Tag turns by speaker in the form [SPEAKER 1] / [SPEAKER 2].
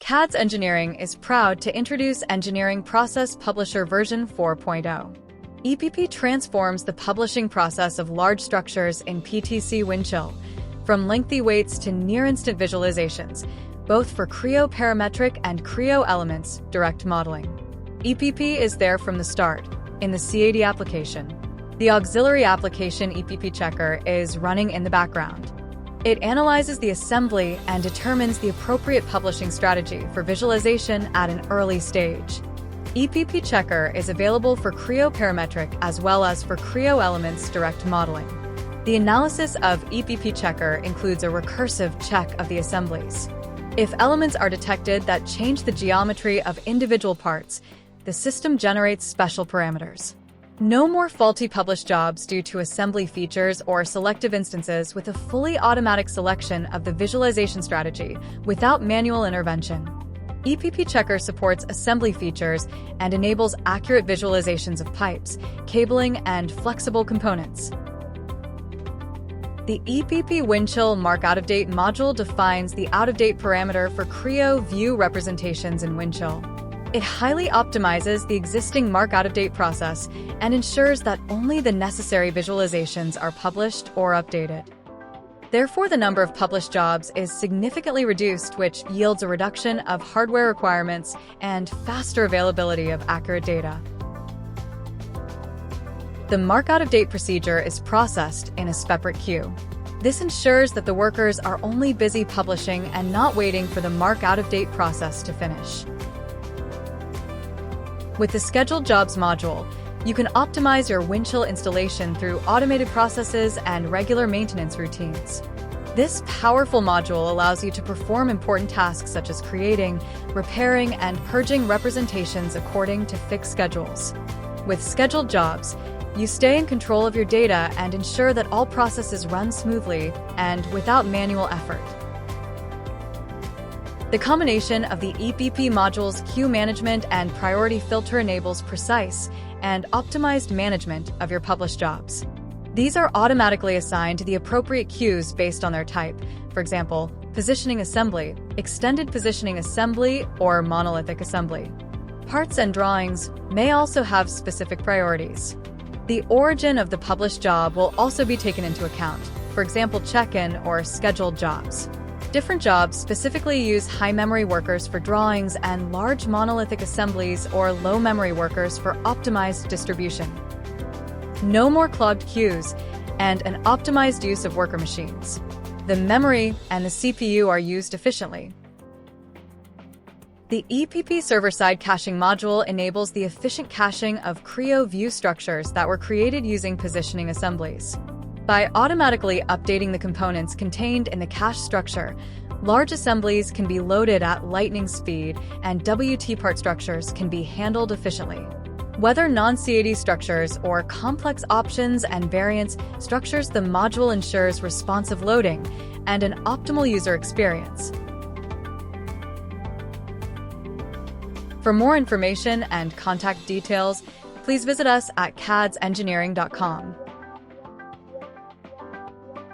[SPEAKER 1] CADS Engineering is proud to introduce Engineering Process Publisher version 4.0. EPP transforms the publishing process of large structures in PTC Windchill, from lengthy waits to near-instant visualizations, both for Creo Parametric and Creo Elements direct modeling. EPP is there from the start, in the CAD application. The auxiliary application EPP checker is running in the background. It analyzes the assembly and determines the appropriate publishing strategy for visualization at an early stage. EPP checker is available for Creo Parametric as well as for Creo Elements direct modeling. The analysis of EPP checker includes a recursive check of the assemblies. If elements are detected that change the geometry of individual parts, the system generates special parameters. No more faulty published jobs due to assembly features or selective instances with a fully automatic selection of the visualization strategy without manual intervention. EPP Checker supports assembly features and enables accurate visualizations of pipes, cabling, and flexible components. The EPP Windchill Mark Out of Date module defines the out-of-date parameter for Creo view representations in Windchill. It highly optimizes the existing mark out-of-date process and ensures that only the necessary visualizations are published or updated. Therefore, the number of published jobs is significantly reduced, which yields a reduction of hardware requirements and faster availability of accurate data. The mark out-of-date procedure is processed in a separate queue. This ensures that the workers are only busy publishing and not waiting for the mark out-of-date process to finish. With the Scheduled Jobs module, you can optimize your Windchill installation through automated processes and regular maintenance routines. This powerful module allows you to perform important tasks such as creating, repairing, and purging representations according to fixed schedules. With Scheduled Jobs, you stay in control of your data and ensure that all processes run smoothly and without manual effort. The combination of the EPP module's queue management and priority filter enables precise and optimized management of your published jobs. These are automatically assigned to the appropriate queues based on their type, for example, positioning assembly, extended positioning assembly, or monolithic assembly. Parts and drawings may also have specific priorities. The origin of the published job will also be taken into account, for example, check-in or scheduled jobs. Different jobs specifically use high-memory workers for drawings and large monolithic assemblies or low-memory workers for optimized distribution. No more clogged queues and an optimized use of worker machines. The memory and the CPU are used efficiently. The EPP server-side caching module enables the efficient caching of Creo view structures that were created using positioning assemblies. By automatically updating the components contained in the cache structure, large assemblies can be loaded at lightning speed and WT part structures can be handled efficiently. Whether non-CAD structures or complex options and variants structures, the module ensures responsive loading and an optimal user experience. For more information and contact details, please visit us at cadsengineering.com.